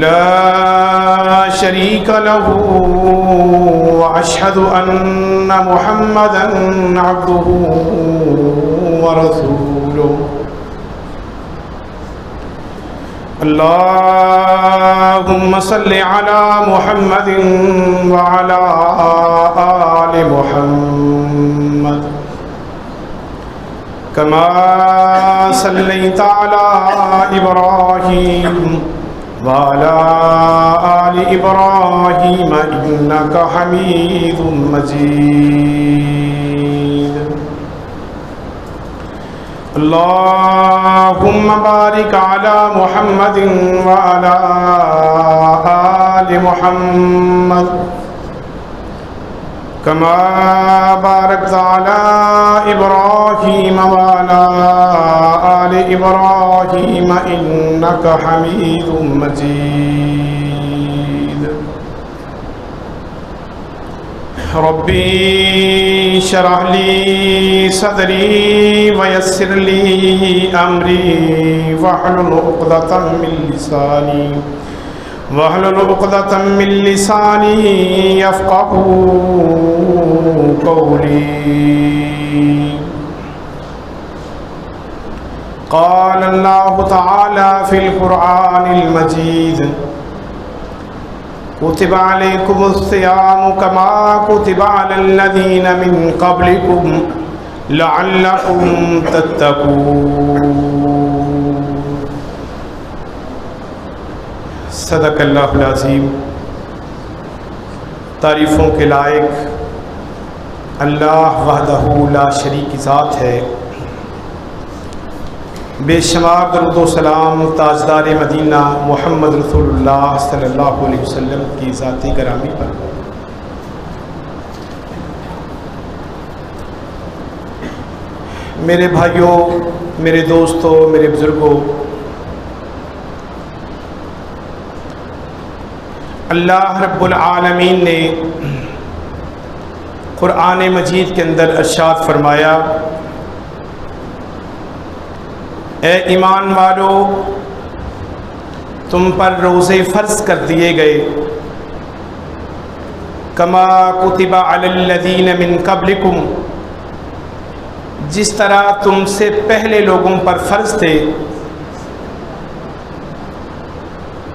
لا شريك له وأشهد أن محمدا عبده ورسوله اللهم صل على محمد وعلى آل محمد كما صليت على إبراهيم وعلى آل إبراهيم إنك حميد مجيد اللهم بارك على محمد وعلى آل محمد كما باركت على إبراهيم وعلى آل إبراهيم إنك حميد مجيد ربي اشرح لي صدري ويسر لي أمري واحلل عقدة من لساني يفقهوا قولي قال الله تعالى في القرآن المجيد كتب عليكم الصيام كما كتب على الذين من قبلكم لعلكم تتقون صدق اللہ العظیم۔ تعریفوں کے لائق اللہ وحدہ لا شریک ذات ہے، بے شمار درود و سلام تاجدار مدینہ محمد رسول اللہ صلی اللہ علیہ وسلم کی ذاتی گرامی پر۔ میرے بھائیوں، میرے دوستوں، میرے بزرگوں، اللہ رب العالمین نے قرآن مجید کے اندر ارشاد فرمایا، اے ایمان والو، تم پر روزے فرض کر دیے گئے، کما کتب علی الذین من قبلکم، جس طرح تم سے پہلے لوگوں پر فرض تھے۔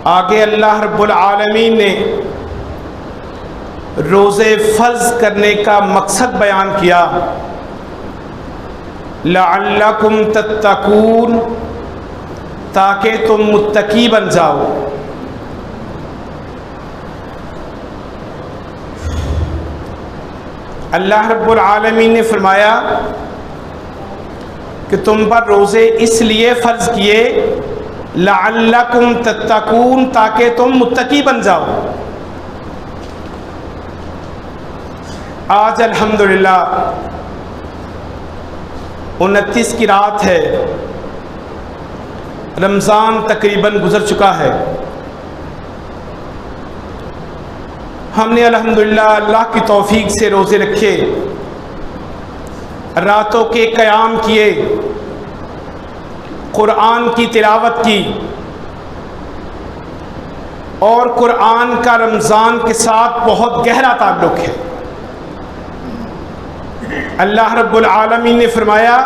آگے اللہ رب العالمین نے روزے فرض کرنے کا مقصد بیان کیا، لعلکم تتقون، تاکہ تم متقی بن جاؤ۔ اللہ رب العالمین نے فرمایا کہ تم پر روزے اس لیے فرض کیے لعلکم تتقون، تاکہ تم متقی بن جاؤ۔ آج الحمدللہ 29 کی رات ہے، رمضان تقریباً گزر چکا ہے۔ ہم نے الحمدللہ اللہ کی توفیق سے روزے رکھے، راتوں کے قیام کیے، قرآن کی تلاوت کی، اور قرآن کا رمضان کے ساتھ بہت گہرا تعلق ہے۔ اللہ رب العالمین نے فرمایا،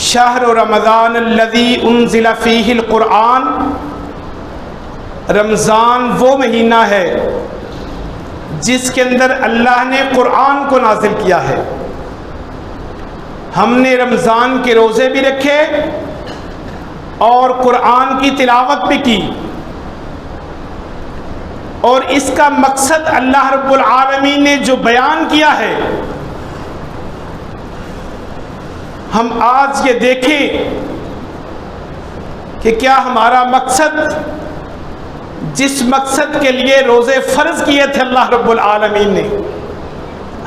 شہر رمضان الذی انزل فیہ القرآن، رمضان وہ مہینہ ہے جس کے اندر اللہ نے قرآن کو نازل کیا ہے۔ ہم نے رمضان کے روزے بھی رکھے اور قرآن کی تلاوت بھی کی، اور اس کا مقصد اللہ رب العالمین نے جو بیان کیا ہے، ہم آج یہ دیکھیں کہ کیا ہمارا مقصد، جس مقصد کے لیے روزے فرض کیے تھے اللہ رب العالمین نے،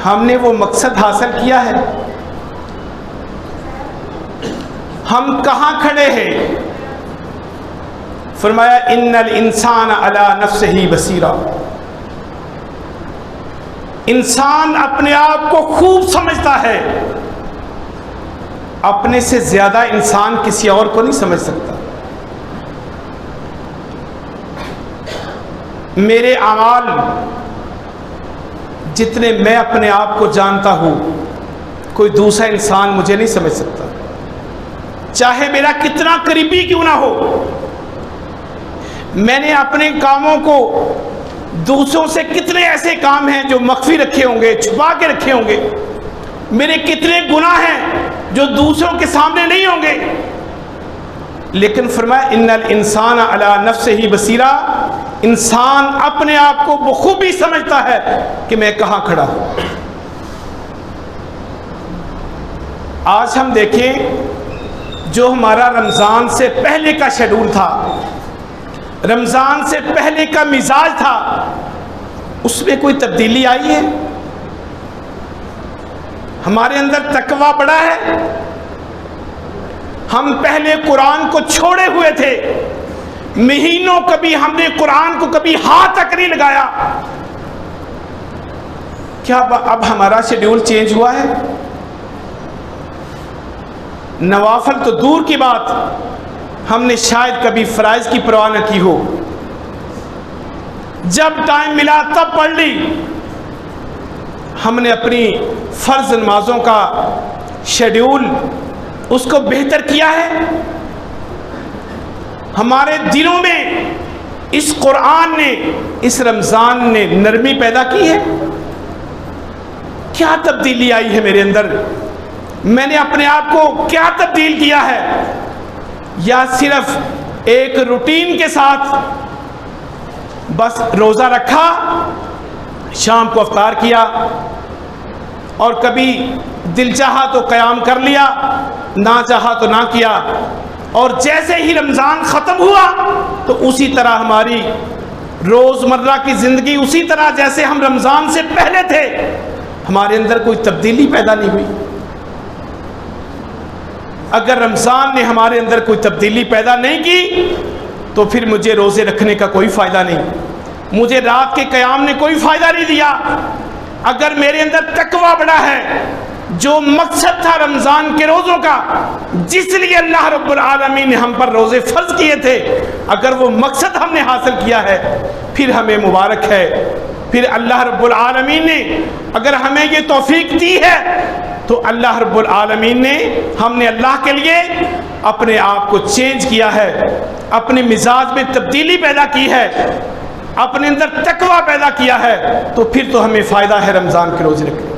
ہم نے وہ مقصد حاصل کیا ہے؟ ہم کہاں کھڑے ہیں؟ فرمایا ان الانسان علی نفسہ بصیرہ، انسان اپنے آپ کو خوب سمجھتا ہے، اپنے سے زیادہ انسان کسی اور کو نہیں سمجھ سکتا۔ میرے اعمال جتنے میں اپنے آپ کو جانتا ہوں کوئی دوسرا انسان مجھے نہیں سمجھ سکتا، چاہے میرا کتنا قریبی کیوں نہ ہو۔ میں نے اپنے کاموں کو دوسروں سے کتنے ایسے کام ہیں جو مخفی رکھے ہوں گے، چھپا کے رکھے ہوں گے، میرے کتنے گناہ ہیں جو دوسروں کے سامنے نہیں ہوں گے، لیکن فرمایا ان الانسان علی نفسہ بصیرہ، انسان اپنے آپ کو بخوبی سمجھتا ہے کہ میں کہاں کھڑا ہوں۔ آج ہم دیکھیں جو ہمارا رمضان سے پہلے کا شیڈول تھا، رمضان سے پہلے کا مزاج تھا، اس میں کوئی تبدیلی آئی ہے؟ ہمارے اندر تقویٰ بڑھا ہے؟ ہم پہلے قرآن کو چھوڑے ہوئے تھے، مہینوں کبھی ہم نے قرآن کو کبھی ہاتھ تک نہیں لگایا، کیا اب ہمارا شیڈول چینج ہوا ہے؟ نوافل تو دور کی بات، ہم نے شاید کبھی فرائض کی پرواہ نہ کی ہو، جب ٹائم ملا تب پڑھ لی۔ ہم نے اپنی فرض نمازوں کا شیڈول اس کو بہتر کیا ہے؟ ہمارے دلوں میں اس قرآن نے، اس رمضان نے نرمی پیدا کی ہے؟ کیا تبدیلی آئی ہے میرے اندر؟ میں نے اپنے آپ کو کیا تبدیل کیا ہے؟ یا صرف ایک روٹین کے ساتھ بس روزہ رکھا، شام کو افطار کیا، اور کبھی دل چاہا تو قیام کر لیا، نہ چاہا تو نہ کیا، اور جیسے ہی رمضان ختم ہوا تو اسی طرح ہماری روزمرہ کی زندگی اسی طرح جیسے ہم رمضان سے پہلے تھے، ہمارے اندر کوئی تبدیلی پیدا نہیں ہوئی۔ اگر رمضان نے ہمارے اندر کوئی تبدیلی پیدا نہیں کی تو پھر مجھے روزے رکھنے کا کوئی فائدہ نہیں، مجھے رات کے قیام نے کوئی فائدہ نہیں دیا۔ اگر میرے اندر تقویٰ بڑھا ہے، جو مقصد تھا رمضان کے روزوں کا، جس لیے اللہ رب العالمین نے ہم پر روزے فرض کیے تھے، اگر وہ مقصد ہم نے حاصل کیا ہے پھر ہمیں مبارک ہے، پھر اللہ رب العالمین نے اگر ہمیں یہ توفیق دی ہے تو اللہ رب العالمین نے، ہم نے اللہ کے لیے اپنے آپ کو چینج کیا ہے، اپنے مزاج میں تبدیلی پیدا کی ہے، اپنے اندر تقویٰ پیدا کیا ہے، تو پھر تو ہمیں فائدہ ہے رمضان کے روزے رکھنے کا۔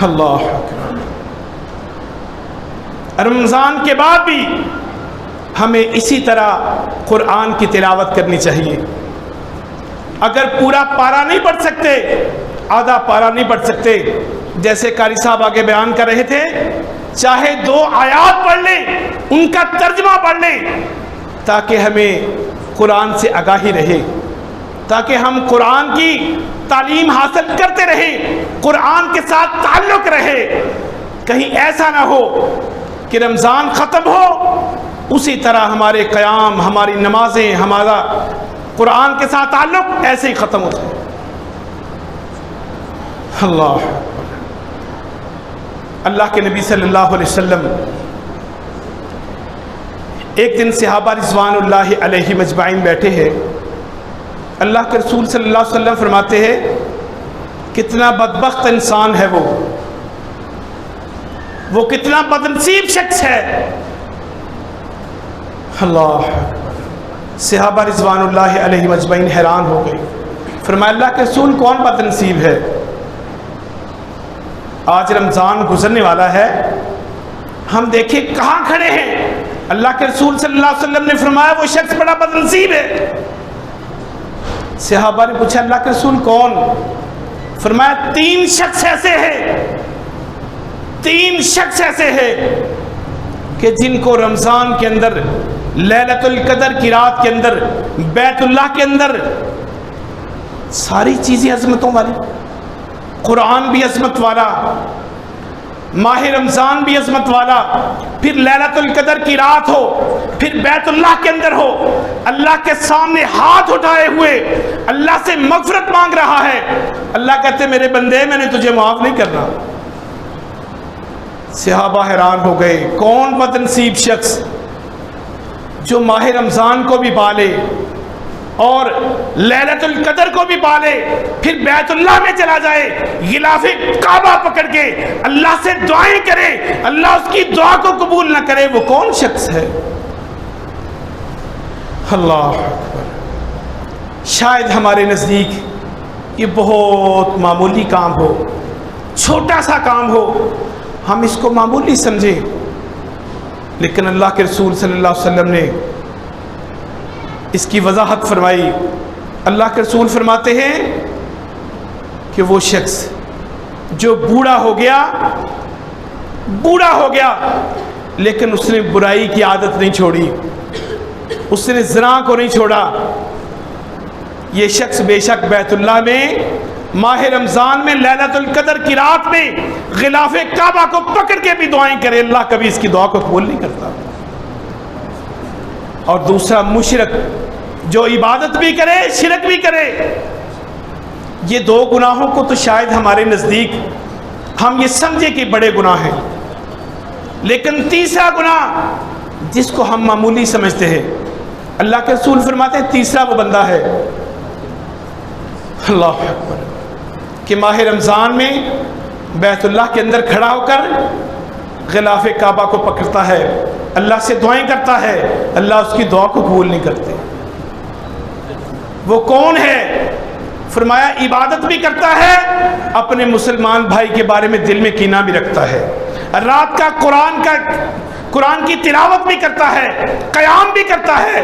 اللہ اکبر۔ رمضان کے بعد بھی ہمیں اسی طرح قرآن کی تلاوت کرنی چاہیے۔ اگر پورا پارہ نہیں پڑھ سکتے، آدھا پارہ نہیں پڑھ سکتے، جیسے قاری صاحب آگے بیان کر رہے تھے، چاہے 2 آیات پڑھ لیں، ان کا ترجمہ پڑھ لیں، تاکہ ہمیں قرآن سے آگاہی رہے، تاکہ ہم قرآن کی تعلیم حاصل کرتے رہیں، قرآن کے ساتھ تعلق رہے۔ کہیں ایسا نہ ہو کہ رمضان ختم ہو اسی طرح ہمارے قیام، ہماری نمازیں، ہمارا قرآن کے ساتھ تعلق ایسے ہی ختم ہو جائے۔ اللہ کے نبی صلی اللہ علیہ وسلم ایک دن صحابہ رضوان اللہ علیہ مجمعین بیٹھے ہیں، اللہ کے رسول صلی اللہ علیہ وسلم فرماتے ہیں کتنا بدبخت انسان ہے وہ کتنا بدنصیب شخص ہے۔ اللہ، صحابہ رضوان اللہ علیہ مجمعین حیران ہو گئے، فرمایا اللہ کے رسول کون بدنصیب ہے؟ آج رمضان گزرنے والا ہے، ہم دیکھیں کہاں کھڑے ہیں، اللہ کے رسول صلی اللہ علیہ وسلم نے فرمایا وہ شخص بڑا بدنصیب ہے۔ صحابہ نے پوچھا اللہ کے رسول کون؟ فرمایا 3 شخص ایسے ہیں، 3 شخص ایسے ہیں کہ جن کو رمضان کے اندر، لیلۃ القدر کی رات کے اندر، بیت اللہ کے اندر ساری چیزیں عظمتوں والی، قرآن بھی عظمت والا، ماہ رمضان بھی عظمت والا، پھر لیلۃ القدر کی رات ہو، پھر بیت اللہ کے اندر ہو، اللہ کے سامنے ہاتھ اٹھائے ہوئے اللہ سے مغفرت مانگ رہا ہے، اللہ کہتے میرے بندے میں نے تجھے معاف نہیں کرنا۔ صحابہ حیران ہو گئے، کون بدنصیب شخص جو ماہ رمضان کو بھی پالے، اور لیلۃ القدر کو بھی پالے، پھر بیت اللہ میں چلا جائے، غلاف کعبہ پکڑ کے اللہ سے دعائیں کرے، اللہ اس کی دعا کو قبول نہ کرے، وہ کون شخص ہے؟ اللہ اکبر۔ شاید ہمارے نزدیک یہ بہت معمولی کام ہو، چھوٹا سا کام ہو، ہم اس کو معمولی سمجھیں، لیکن اللہ کے رسول صلی اللہ علیہ وسلم نے اس کی وضاحت فرمائی۔ اللہ کے رسول فرماتے ہیں کہ وہ شخص جو بوڑھا ہو گیا لیکن اس نے برائی کی عادت نہیں چھوڑی، اس نے زنا کو نہیں چھوڑا، یہ شخص بے شک بیت اللہ میں ماہ رمضان میں لیلۃ القدر کی رات میں غلاف کعبہ کو پکڑ کے بھی دعائیں کرے، اللہ کبھی اس کی دعا کو قبول نہیں کرتا۔ اور دوسرا مشرک جو عبادت بھی کرے شرک بھی کرے، یہ دو گناہوں کو تو شاید ہمارے نزدیک ہم یہ سمجھے کہ بڑے گناہ ہیں، لیکن تیسرا گناہ جس کو ہم معمولی سمجھتے ہیں، اللہ کے رسول فرماتے ہیں تیسرا وہ بندہ ہے، اللہ اکبر، کہ ماہ رمضان میں بیت اللہ کے اندر کھڑا ہو کر غلاف کعبہ کو پکڑتا ہے، اللہ سے دعائیں کرتا ہے، اللہ اس کی دعا کو قبول نہیں کرتے۔ وہ کون ہے؟ فرمایا عبادت بھی کرتا ہے، اپنے مسلمان بھائی کے بارے میں دل میں کینہ بھی رکھتا ہے، رات کا قرآن کی تلاوت بھی کرتا ہے، قیام بھی کرتا ہے،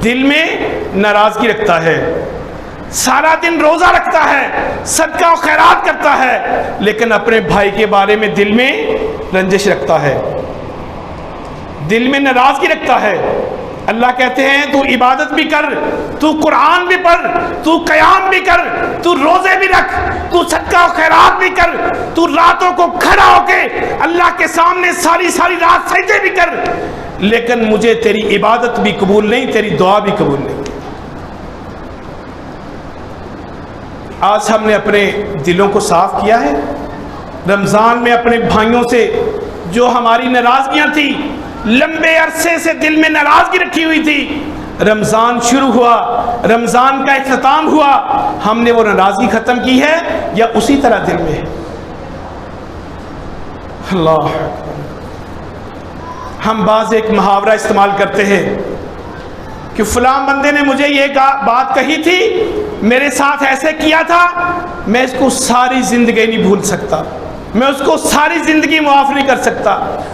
دل میں ناراضگی رکھتا ہے، سارا دن روزہ رکھتا ہے، صدقہ و خیرات کرتا ہے، لیکن اپنے بھائی کے بارے میں دل میں رنجش رکھتا ہے، دل میں ناراضگی رکھتا ہے۔ اللہ کہتے ہیں تو عبادت بھی کر، تو قرآن بھی پڑھ، تو قیام بھی کر، تو روزے بھی رکھ، تو صدقہ و خیرات بھی کر، تو راتوں کو کھڑا ہو کے اللہ کے سامنے ساری رات سجدے بھی کر، لیکن مجھے تیری عبادت بھی قبول نہیں، تیری دعا بھی قبول نہیں۔ آج ہم نے اپنے دلوں کو صاف کیا ہے؟ رمضان میں اپنے بھائیوں سے جو ہماری ناراضگیاں تھیں، لمبے عرصے سے دل میں ناراضگی رکھی ہوئی تھی، رمضان شروع ہوا، رمضان کا اختتام ہوا، ہم نے وہ ناراضگی ختم کی ہے یا اسی طرح دل میں ہے؟ اللہ اکبر۔ ہم بعض ایک محاورہ استعمال کرتے ہیں کہ فلاں بندے نے مجھے یہ بات کہی تھی، میرے ساتھ ایسے کیا تھا، میں اس کو ساری زندگی نہیں بھول سکتا، میں اس کو ساری زندگی معاف نہیں کر سکتا،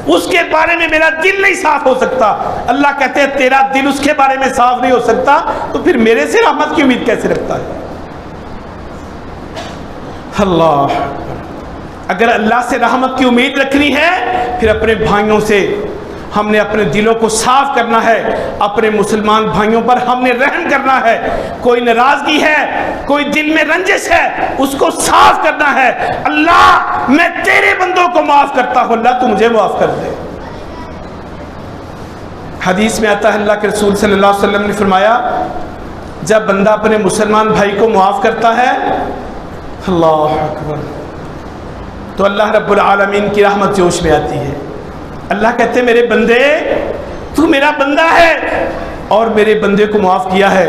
اس کے بارے میں میرا دل نہیں صاف ہو سکتا۔ اللہ کہتے ہیں تیرا دل اس کے بارے میں صاف نہیں ہو سکتا تو پھر میرے سے رحمت کی امید کیسے رکھتا ہے؟ اللہ، اگر اللہ سے رحمت کی امید رکھنی ہے پھر اپنے بھائیوں سے ہم نے اپنے دلوں کو صاف کرنا ہے، اپنے مسلمان بھائیوں پر ہم نے رحم کرنا ہے، کوئی ناراضگی ہے، کوئی دل میں رنجش ہے، اس کو صاف کرنا ہے۔ اللہ میں تیرے بندوں کو معاف کرتا ہوں، اللہ تو مجھے معاف کر دے۔ حدیث میں آتا ہے اللہ کے رسول صلی اللہ علیہ وسلم نے فرمایا جب بندہ اپنے مسلمان بھائی کو معاف کرتا ہے، اللہ اکبر، تو اللہ رب العالمین کی رحمت جوش میں آتی ہے۔ اللہ کہتے ہیں میرے بندے تو میرا بندہ ہے اور میرے بندے کو معاف کیا ہے،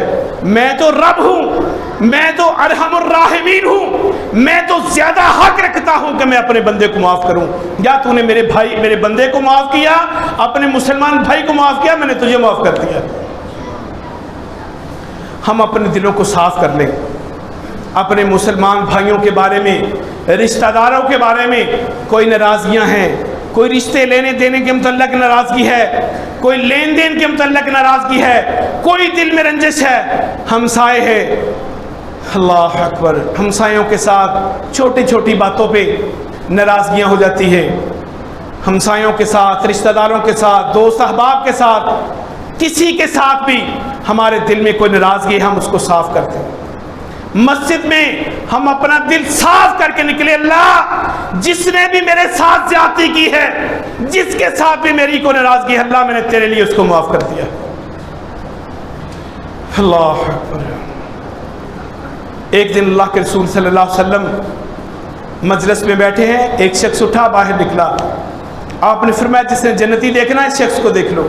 میں تو رب ہوں، میں تو ارحم الراحمین ہوں، میں تو زیادہ حق رکھتا ہوں کہ میں اپنے بندے کو معاف کروں۔ یا تو نے میرے بندے کو معاف کیا، اپنے مسلمان بھائی کو معاف کیا، میں نے تجھے معاف کر دیا۔ ہم اپنے دلوں کو صاف کر لیں، اپنے مسلمان بھائیوں کے بارے میں، رشتہ داروں کے بارے میں کوئی ناراضگیاں ہیں، کوئی رشتے لینے دینے کے متعلق ناراضگی ہے، کوئی لین دین کے متعلق ناراضگی ہے، کوئی دل میں رنجش ہے، ہمسائے ہے، اللہ اکبر، ہمسایوں کے ساتھ چھوٹی چھوٹی باتوں پہ ناراضگیاں ہو جاتی ہیں، ہمسایوں کے ساتھ، رشتہ داروں کے ساتھ، دوست احباب کے ساتھ، کسی کے ساتھ بھی ہمارے دل میں کوئی ناراضگی ہے، ہم اس کو صاف کرتے ہیں۔ مسجد میں ہم اپنا دل صاف کر کے نکلے، اللہ جس نے بھی میرے ساتھ زیادتی کی ہے، جس کے ساتھ بھی میری کو ناراضگی ہے، اللہ میں نے تیرے لیے اس کو معاف کر دیا۔ اللہ اکبر۔ ایک دن اللہ کے رسول صلی اللہ علیہ وسلم مجلس میں بیٹھے ہیں، ایک شخص اٹھا باہر نکلا، آپ نے فرمایا جس نے جنتی دیکھنا ہے اس شخص کو دیکھ لو۔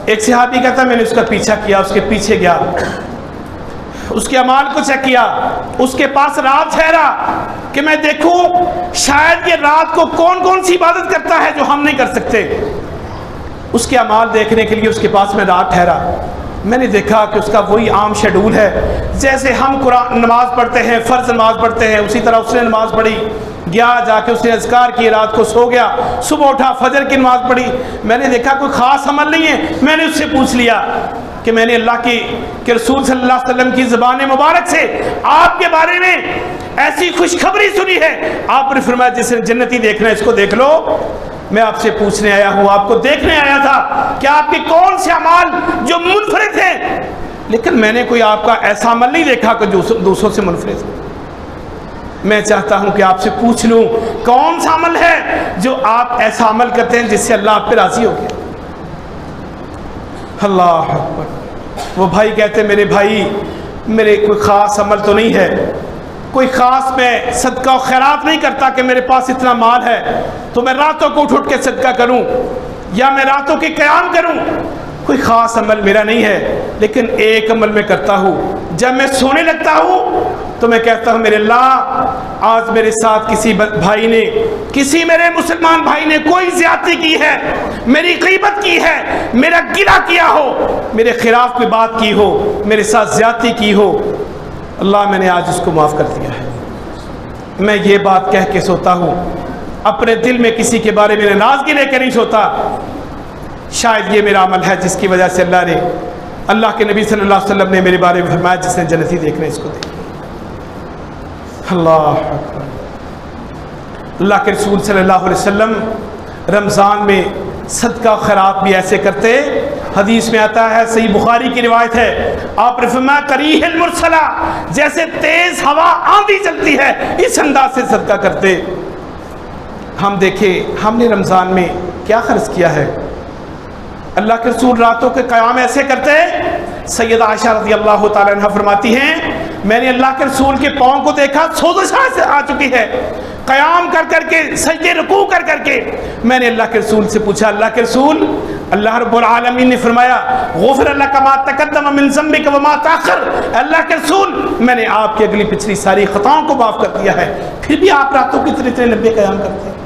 ایک صحابی کہتا میں نے اس کا پیچھا کیا، اس کے پیچھے گیا، اس کے اعمال کو چیک کیا، اس کے پاس رات ٹھہرا کہ میں دیکھوں شاید یہ رات کو کون کون سی عبادت کرتا ہے جو ہم نہیں کر سکتے۔ اس کے اعمال دیکھنے کے لیے اس کے پاس میں رات ٹھہرا۔ میں نے دیکھا کہ اس کا وہی عام شیڈول ہے، جیسے ہم قرآن نماز پڑھتے ہیں، فرض نماز پڑھتے ہیں، اسی طرح اس نے نماز پڑھی، گیا جا کے اس نے اذکار کیے، رات کو سو گیا، صبح اٹھا فجر کی نماز پڑھی۔ میں نے دیکھا کوئی خاص عمل نہیں ہے۔ میں نے اس سے پوچھ لیا کہ میں نے اللہ کے رسول صلی اللہ علیہ وسلم کی زبان مبارک سے آپ کے بارے میں ایسی خوشخبری سنی ہے، آپ نے فرمایا جس نے جنتی دیکھنا ہے اس کو دیکھ لو۔ میں آپ سے پوچھنے آیا ہوں، آپ کو دیکھنے آیا تھا کہ آپ کے کون سے اعمال جو منفرد ہیں، لیکن میں نے کوئی آپ کا ایسا عمل نہیں دیکھا کہ جو دوسروں سے منفرد ہے۔ میں چاہتا ہوں کہ آپ سے پوچھ لوں کون سا عمل ہے جو آپ ایسا عمل کرتے ہیں جس سے اللہ آپ پہ راضی ہو گیا۔ اللہ اکبر۔ وہ بھائی کہتے میرے بھائی میرے کوئی خاص عمل تو نہیں ہے، کوئی خاص میں صدقہ و خیرات نہیں کرتا کہ میرے پاس اتنا مال ہے تو میں راتوں کو اٹھ کے صدقہ کروں یا میں راتوں کے قیام کروں، کوئی خاص عمل میرا نہیں ہے، لیکن ایک عمل میں کرتا ہوں۔ جب میں سونے لگتا ہوں تو میں کہتا ہوں میرے اللہ آج میرے ساتھ کسی بھائی نے، کسی میرے مسلمان بھائی نے کوئی زیادتی کی ہے، میری غیبت کی ہے، میرا گلہ کیا ہو، میرے خلاف کوئی بات کی ہو، میرے ساتھ زیادتی کی ہو، اللہ میں نے آج اس کو معاف کر دیا ہے۔ میں یہ بات کہہ کے سوتا ہوں، اپنے دل میں کسی کے بارے میں ناراضگی لے کے نہیں سوتا۔ شاید یہ میرا عمل ہے جس کی وجہ سے اللہ کے نبی صلی اللہ علیہ وسلم نے میرے بارے میں فرمایا جس نے جنتی دیکھنا اس کو دیکھ۔ اللہ اکبر۔ اللہ کے رسول صلی اللہ علیہ وسلم رمضان میں صدقہ خیرات بھی ایسے کرتے، حدیث میں آتا ہے، صحیح بخاری کی روایت ہے، آپ نے فرمایا کریہ المرسلہ، جیسے تیز ہوا آندھی چلتی ہے اس انداز سے صدقہ کرتے۔ ہم دیکھیں ہم نے رمضان میں کیا خرچ کیا ہے۔ اللہ کے رسول راتوں کے قیام ایسے کرتے، سیدہ عائشہ رضی اللہ تعالیٰ عنہ فرماتی ہیں میں نے اللہ کے رسول کے پاؤں کو دیکھا سوزش آ چکی ہے، قیام کر کے سجدے رکوع کر کے میں نے اللہ کے رسول سے پوچھا اللہ کے رسول، اللہ رب العالمین نے فرمایا غفر لک ما تقدم من ذنبک وما تاخر، اللہ کے رسول میں نے آپ کی اگلی پچھلی ساری خطاؤں کو معاف کر دیا ہے، پھر بھی آپ راتوں کی اتنے لمبے قیام کرتے ہیں،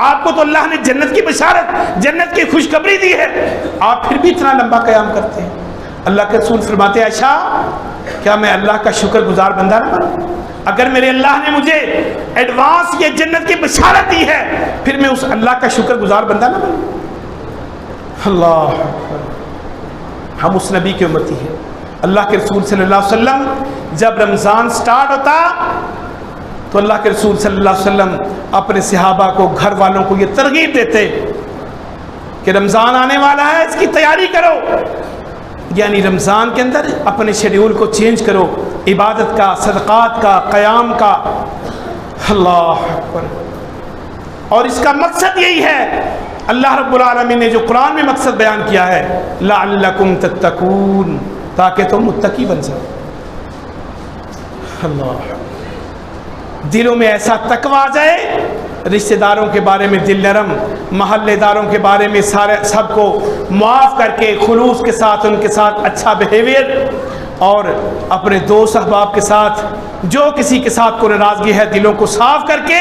آپ کو تو اللہ نے جنت کی بشارت، جنت کی خوشخبری دی ہے، آپ پھر بھی اتنا لمبا قیام کرتے ہیں۔ اللہ کے رسول فرماتے ہیں عائشہ کیا میں اللہ کا شکر گزار بندہ نہ بنوں؟ اگر میرے اللہ نے مجھے ایڈوانس یہ جنت کی بشارت دی ہے پھر میں اس اللہ کا شکر گزار بندہ نہ بنوں؟ اللہ اکبر۔ ہم اس نبی کے امتی ہیں۔ اللہ کے رسول صلی اللہ علیہ وسلم جب رمضان سٹارٹ ہوتا تو اللہ کے رسول صلی اللہ علیہ وسلم اپنے صحابہ کو، گھر والوں کو یہ ترغیب دیتے کہ رمضان آنے والا ہے، اس کی تیاری کرو، یعنی رمضان کے اندر اپنے شیڈیول کو چینج کرو، عبادت کا، صدقات کا، قیام کا۔ اللہ اکبر۔ اور اس کا مقصد یہی ہے، اللہ رب العالمین نے جو قرآن میں مقصد بیان کیا ہے لعلکم تتقون، تاکہ تم متقی بن جاؤ۔ اللہ، دلوں میں ایسا تقویٰ آ جائے، رشتہ داروں کے بارے میں دل نرم، محلے داروں کے بارے میں سب کو معاف کر کے خلوص کے ساتھ ان کے ساتھ اچھا بیہیویئر، اور اپنے دوست احباب کے ساتھ جو کسی کے ساتھ کوئی ناراضگی ہے دلوں کو صاف کر کے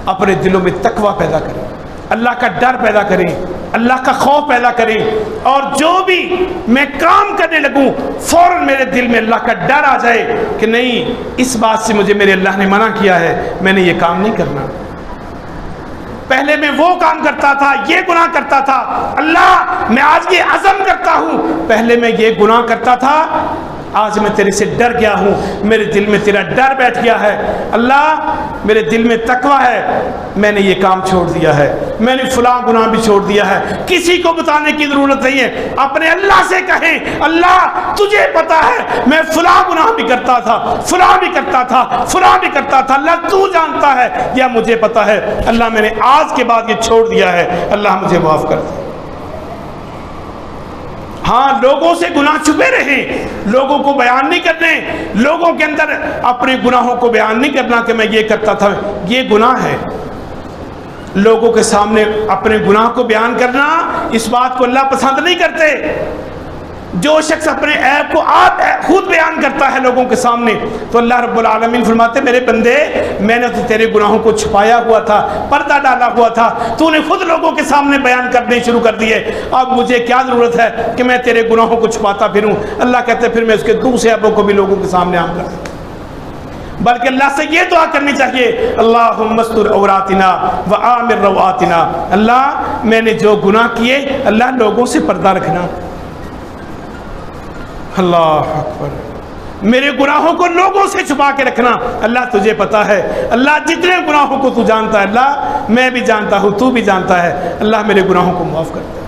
اپنے دلوں میں تقویٰ پیدا کریں، اللہ کا ڈر پیدا کریں، اللہ کا خوف پیدا کریں، اور جو بھی میں کام کرنے لگوں فوراً میرے دل میں اللہ کا ڈر آ جائے کہ نہیں اس بات سے مجھے میرے اللہ نے منع کیا ہے، میں نے یہ کام نہیں کرنا۔ پہلے میں وہ کام کرتا تھا، یہ گناہ کرتا تھا، اللہ میں آج یہ عزم کرتا ہوں پہلے میں یہ گناہ کرتا تھا، آج میں تیرے سے ڈر گیا ہوں، میرے دل میں تیرا ڈر بیٹھ گیا ہے، اللہ میرے دل میں تقویٰ ہے، میں نے یہ کام چھوڑ دیا ہے، میں نے فلاں گناہ بھی چھوڑ دیا ہے۔ کسی کو بتانے کی ضرورت نہیں ہے، اپنے اللہ سے کہیں اللہ تجھے پتا ہے میں فلاں گناہ بھی کرتا تھا، فلاں بھی کرتا تھا، فلاں بھی کرتا تھا، اللہ تو جانتا ہے یا مجھے پتا ہے، اللہ میں نے آج کے بعد یہ چھوڑ دیا ہے، اللہ مجھے معاف کر دے۔ ہاں لوگوں سے گناہ چھپے رہیں، لوگوں کو بیان نہیں کرنے، لوگوں کے اندر اپنے گناہوں کو بیان نہیں کرنا کہ میں یہ کرتا تھا، یہ گناہ ہے، لوگوں کے سامنے اپنے گناہ کو بیان کرنا، اس بات کو اللہ پسند نہیں کرتے۔ جو شخص اپنے عیب کو آپ خود بیان کرتا ہے لوگوں کے سامنے، تو اللہ رب العالمین فرماتے میرے بندے، میں نے تو تیرے گناہوں کو چھپایا ہوا تھا، پردہ ڈالا ہوا تھا، تو نے خود لوگوں کے سامنے بیان کرنے شروع کر دیے، اب مجھے کیا ضرورت ہے کہ میں تیرے گناہوں کو چھپاتا پھروں؟ اللہ کہتے ہیں پھر میں اس کے دوسرے عیبوں کو بھی لوگوں کے سامنے عام کر دوں۔ بلکہ اللہ سے یہ دعا کرنی چاہیے، اللہم استر عوراتنا وآمن رواتنا، اللہ میں نے جو گناہ کیے اللہ لوگوں سے پردہ رکھنا، اللہ اکبر، میرے گناہوں کو لوگوں سے چھپا کے رکھنا، اللہ تجھے پتا ہے، اللہ جتنے گناہوں کو تو جانتا ہے، اللہ میں بھی جانتا ہوں، تو بھی جانتا ہے، اللہ میرے گناہوں کو معاف کرتا ہے،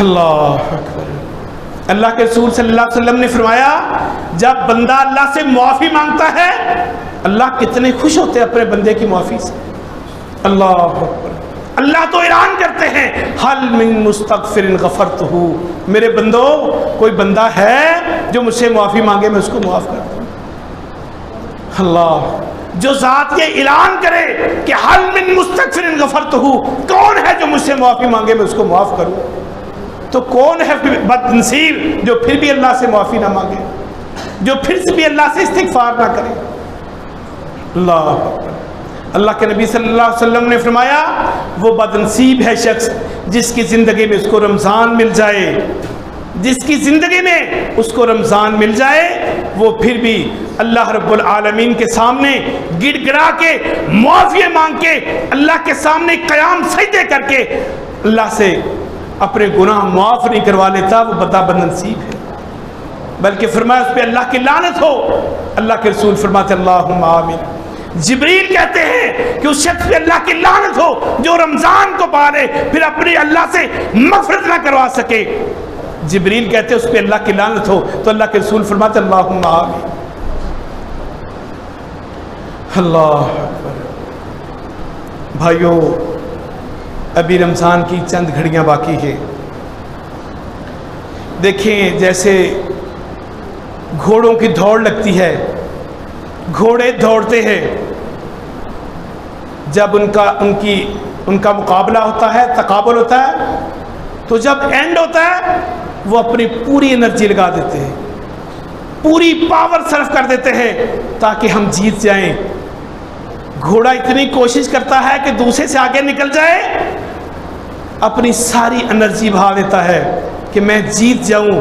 اللہ اکبر۔ اللہ کے رسول صلی اللہ علیہ وسلم نے فرمایا جب بندہ اللہ سے معافی مانگتا ہے اللہ کتنے خوش ہوتے ہیں اپنے بندے کی معافی سے، اللہ اکبر۔ اللہ تو اعلان کرتے ہیں حل من مستغفر غفرتہ، میرے بندو کوئی بندہ ہے جو مجھ سے معافی مانگے میں اس کو معاف کر دوں، اللہ۔ جو ذات یہ اعلان کرے کہ حل من مستغفر غفرتہ، کون ہے جو مجھ سے معافی مانگے میں اس کو معاف کروں، تو کون ہے بد نصیب جو پھر بھی اللہ سے معافی نہ مانگے، جو پھر سے بھی اللہ سے استغفار نہ کرے، اللہ اکبر۔ اللہ کے نبی صلی اللہ علیہ وسلم نے فرمایا وہ بد نصیب ہے شخص جس کی زندگی میں اس کو رمضان مل جائے، جس کی زندگی میں اس کو رمضان مل جائے وہ پھر بھی اللہ رب العالمین کے سامنے گڑ گڑا کے معافی مانگ کے اللہ کے سامنے قیام سجدے کر کے اللہ سے اپنے گناہ معاف نہیں کروا لیتا، وہ بد نصیب ہے، بلکہ فرمایا اس پہ اللہ کی لعنت ہو۔ اللہ کے رسول فرماتے اللہم آمین۔ جبریل کہتے ہیں کہ اس شخص پہ اللہ کی لعنت ہو جو رمضان کو پالے پھر اپنے اللہ سے مغفرت نہ کروا سکے، جبریل کہتے ہیں اس پہ اللہ کی لعنت ہو، تو اللہ کے رسول فرماتے اللہم آمین، اللہ اکبر۔ بھائیو ابھی رمضان کی چند گھڑیاں باقی ہے، دیکھیں جیسے گھوڑوں کی دوڑ لگتی ہے، گھوڑے دوڑتے ہیں، جب ان کا مقابلہ ہوتا ہے، تقابل ہوتا ہے، تو جب اینڈ ہوتا ہے وہ اپنی پوری انرجی لگا دیتے ہیں، پوری پاور صرف کر دیتے ہیں تاکہ ہم جیت جائیں۔ گھوڑا اتنی کوشش کرتا ہے کہ دوسرے سے آگے نکل جائے، اپنی ساری انرجی بہا دیتا ہے کہ میں جیت جاؤں۔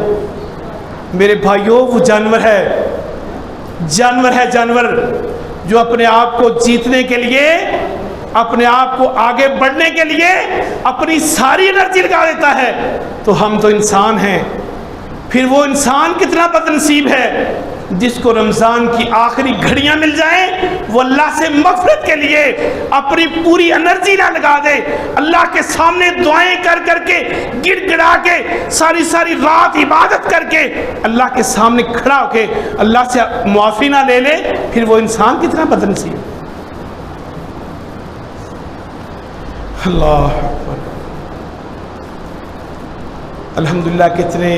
میرے بھائیوں وہ جانور ہے، جانور جو اپنے آپ کو جیتنے کے لیے، اپنے آپ کو آگے بڑھنے کے لیے اپنی ساری انرجی لگا دیتا ہے، تو ہم تو انسان ہیں، پھر وہ انسان کتنا بد نصیب ہے جس کو رمضان کی آخری گھڑیاں مل جائیں، وہ اللہ سے مغفرت کے لیے اپنی پوری انرجی نہ لگا دے، اللہ کے سامنے دعائیں کر کر کے گڑ گڑا کے ساری رات عبادت کر کے اللہ کے سامنے کھڑا ہو کے اللہ سے معافی نہ لے لے، پھر وہ انسان کتنا بد نصیب۔ اللہ اکبر۔ الحمدللہ کتنے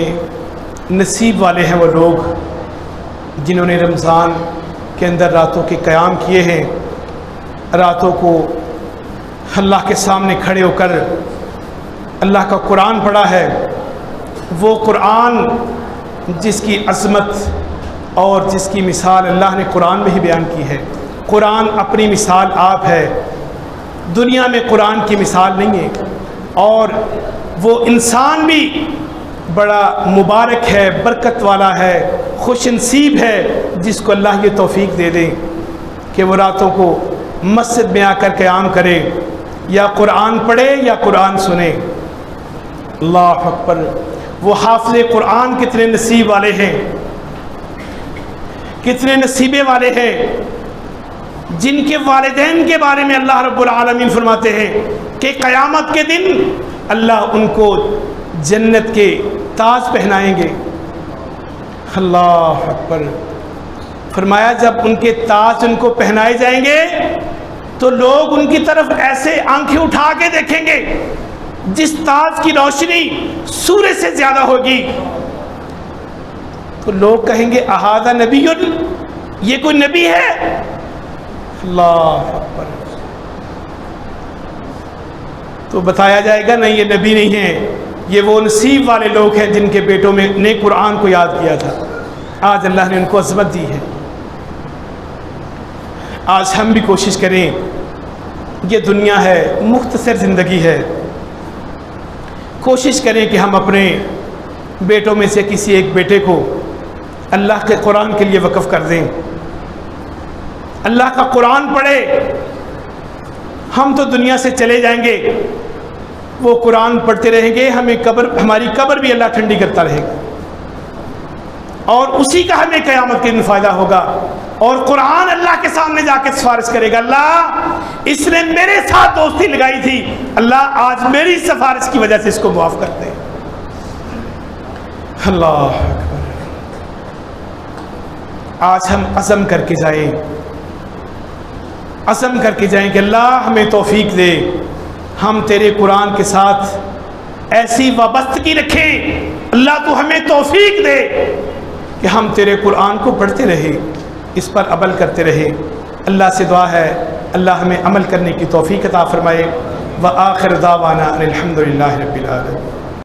نصیب والے ہیں وہ لوگ جنہوں نے رمضان کے اندر راتوں کے قیام کیے ہیں، راتوں کو اللہ کے سامنے کھڑے ہو کر اللہ کا قرآن پڑھا ہے، وہ قرآن جس کی عظمت اور جس کی مثال اللہ نے قرآن میں ہی بیان کی ہے۔ قرآن اپنی مثال آپ ہے، دنیا میں قرآن کی مثال نہیں ہے، اور وہ انسان بھی بڑا مبارک ہے، برکت والا ہے، خوش نصیب ہے جس کو اللہ یہ توفیق دے دے کہ وہ راتوں کو مسجد میں آ کر قیام کرے، یا قرآن پڑھے یا قرآن سنے۔ اللہ اکبر۔ وہ حافظ قرآن کتنے نصیب والے ہیں، کتنے نصیبے والے ہیں جن کے والدین کے بارے میں اللہ رب العالمین فرماتے ہیں کہ قیامت کے دن اللہ ان کو جنت کے تاج پہنائیں گے۔ اللہ اکبر۔ فرمایا جب ان کے تاج ان کو پہنائے جائیں گے تو لوگ ان کی طرف ایسے آنکھیں اٹھا کے دیکھیں گے، جس تاج کی روشنی سورج سے زیادہ ہوگی، تو لوگ کہیں گے اہذا نبی، یہ کوئی نبی ہے؟ اللہ اکبر۔ تو بتایا جائے گا نہیں یہ نبی نہیں ہیں، یہ وہ نصیب والے لوگ ہیں جن کے بیٹوں نے قرآن کو یاد کیا تھا۔ آج اللہ نے ان کو عظمت دی ہے۔ آج ہم بھی کوشش کریں، یہ دنیا ہے، مختصر زندگی ہے، کوشش کریں کہ ہم اپنے بیٹوں میں سے کسی ایک بیٹے کو اللہ کے قرآن کے لیے وقف کر دیں، اللہ کا قرآن پڑھے۔ ہم تو دنیا سے چلے جائیں گے، وہ قرآن پڑھتے رہیں گے، ہماری قبر بھی اللہ ٹھنڈی کرتا رہے گا، اور اسی کا ہمیں قیامت کے دن فائدہ ہوگا، اور قرآن اللہ کے سامنے جا کے سفارش کرے گا، اللہ اس نے میرے ساتھ دوستی لگائی تھی، اللہ آج میری سفارش کی وجہ سے اس کو معاف کر دے۔ اللہ اکبر۔ آج ہم عزم کر کے جائیں، عزم کر کے جائیں کہ اللہ ہمیں توفیق دے، ہم تیرے قرآن کے ساتھ ایسی وابستگی رکھیں، اللہ تو ہمیں توفیق دے کہ ہم تیرے قرآن کو پڑھتے رہیں، اس پر عمل کرتے رہیں۔ اللہ سے دعا ہے اللہ ہمیں عمل کرنے کی توفیق عطا فرمائے۔ وآخر دعوانا ان الحمد للہ رب العالمین۔